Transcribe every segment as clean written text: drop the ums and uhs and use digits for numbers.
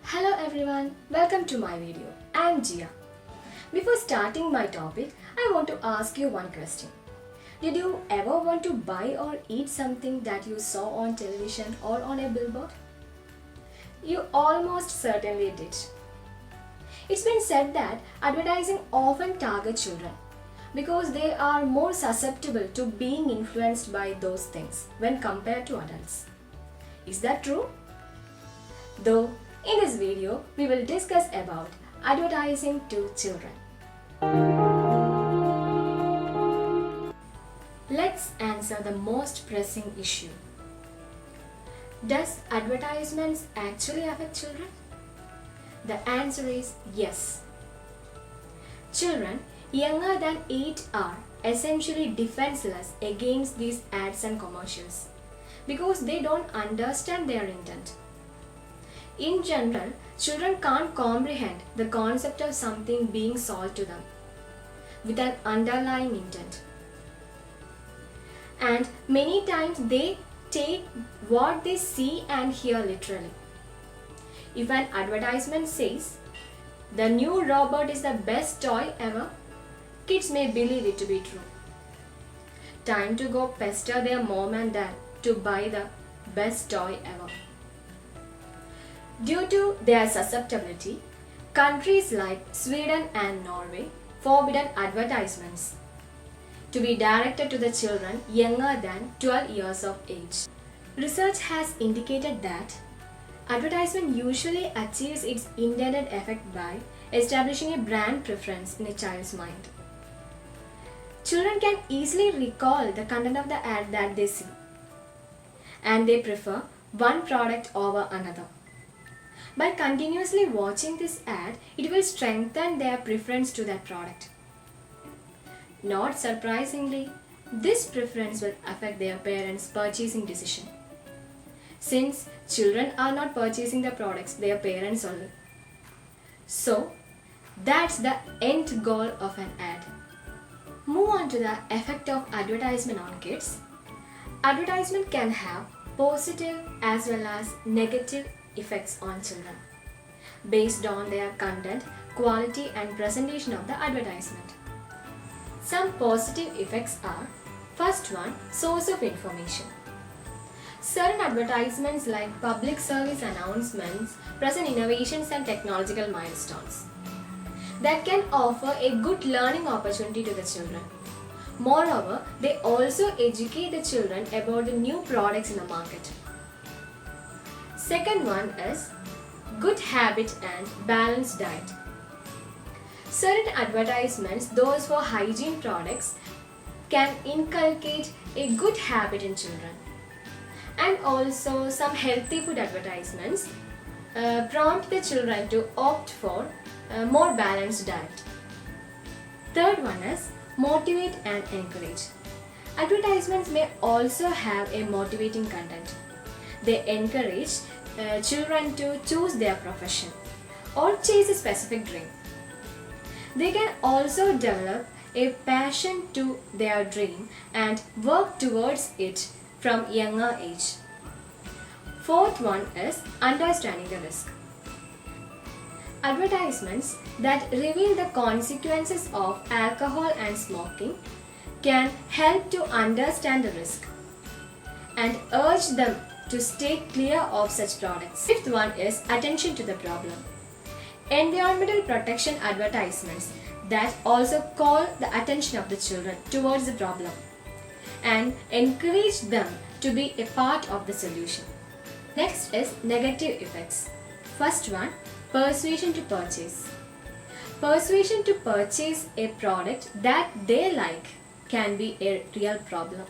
Hello everyone, welcome to my video. I am Jia. Before starting my topic, I want to ask you one question. Did you ever want to buy or eat something that you saw on television or on a billboard? You almost certainly did. It's been said that advertising often targets children because they are more susceptible to being influenced by those things when compared to adults. Is that true? Though, in this video, we will discuss about advertising to children. Let's answer the most pressing issue. Does advertisements actually affect children? The answer is yes. Children younger than 8 are essentially defenseless against these ads and commercials because they don't understand their intent. In general, children can't comprehend the concept of something being sold to them with an underlying intent. And many times they take what they see and hear literally. If an advertisement says, "The new robot is the best toy ever," kids may believe it to be true. Time to go pester their mom and dad to buy the best toy ever. Due to their susceptibility, countries like Sweden and Norway forbidden advertisements to be directed to the children younger than 12 years of age. Research has indicated that advertisement usually achieves its intended effect by establishing a brand preference in a child's mind. Children can easily recall the content of the ad that they see, and they prefer one product over another. By continuously watching this ad, it will strengthen their preference to that product. Not surprisingly, this preference will affect their parents' purchasing decision, since children are not purchasing the products, their parents only. So, that's the end goal of an ad. Move on to the effect of advertisement on kids. Advertisement can have positive as well as negative effects on children based on their content, quality and presentation of the advertisement. Some positive effects are: first one, source of information. Certain advertisements like public service announcements present innovations and technological milestones that can offer a good learning opportunity to the children. Moreover, they also educate the children about the new products in the market. Second one is good habit and balanced diet. Certain advertisements, those for hygiene products, can inculcate a good habit in children. And also some healthy food advertisements prompt the children to opt for a more balanced diet. Third one is motivate and encourage. Advertisements may also have a motivating content. They encourage children to choose their profession or chase a specific dream. They can also develop a passion to their dream and work towards it from younger age. Fourth one is understanding the risk. Advertisements that reveal the consequences of alcohol and smoking can help to understand the risk and urge them to stay clear of such products. Fifth one is attention to the problem. Environmental protection advertisements that also call the attention of the children towards the problem and encourage them to be a part of the solution. Next is negative effects. First one, persuasion to purchase. Persuasion to purchase a product that they like can be a real problem,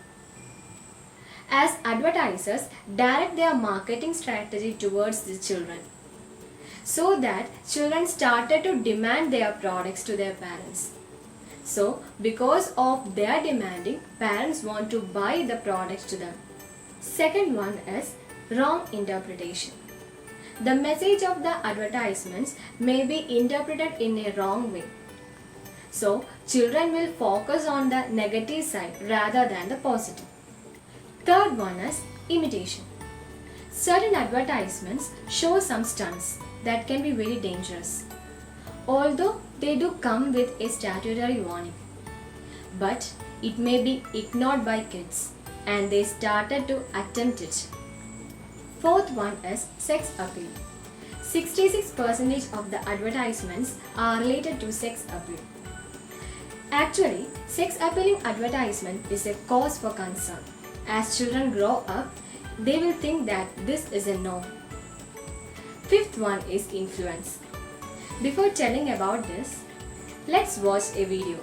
as advertisers direct their marketing strategy towards the children, so that children started to demand their products to their parents. So, because of their demanding, parents want to buy the products to them. Second one is wrong interpretation. The message of the advertisements may be interpreted in a wrong way. So, children will focus on the negative side rather than the positive. Third one is imitation. Certain advertisements show some stunts that can be very dangerous, although they do come with a statutory warning. But it may be ignored by kids and they started to attempt it. Fourth one is sex appeal. 66% of the advertisements are related to sex appeal. Actually, sex appealing advertisement is a cause for concern. As children grow up, they will think that this is a norm. Fifth one is influence. Before telling about this, let's watch a video.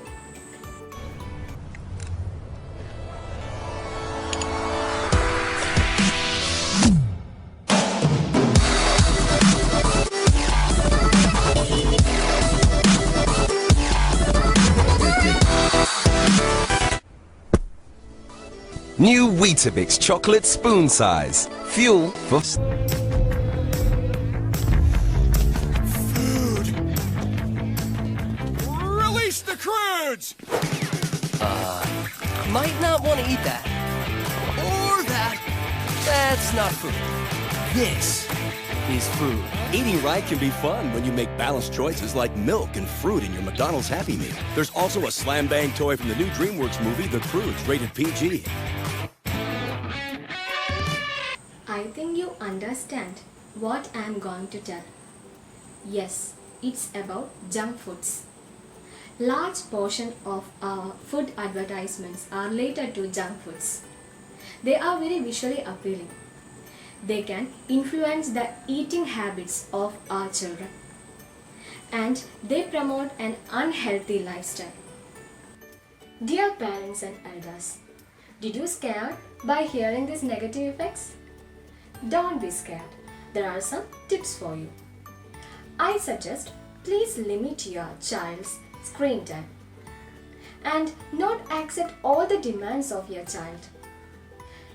New Weetabix chocolate spoon size. Fuel for... Release the crudes! Might not want to eat that. Or that! That's not food. This is food. Eating right can be fun when you make balanced choices like milk and fruit in your McDonald's Happy Meal. There's also a slam bang toy from the new DreamWorks movie, The Croods, rated PG. I think you understand what I am going to tell. Yes, it's about junk foods. Large portion of our food advertisements are related to junk foods. They are very visually appealing. They can influence the eating habits of our children. And they promote an unhealthy lifestyle. Dear parents and elders, did you scare by hearing these negative effects? Don't be scared. There are some tips for you. I suggest please limit your child's screen time and not accept all the demands of your child.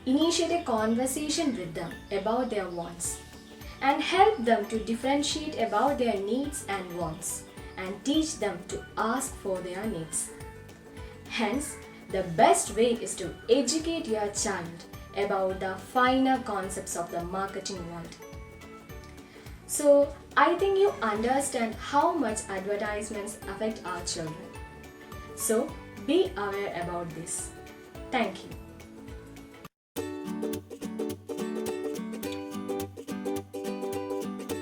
Initiate a conversation with them about their wants and help them to differentiate about their needs and wants and teach them to ask for their needs. Hence, the best way is to educate your child about the finer concepts of the marketing world. So, I think you understand how much advertisements affect our children. So, be aware about this. Thank you.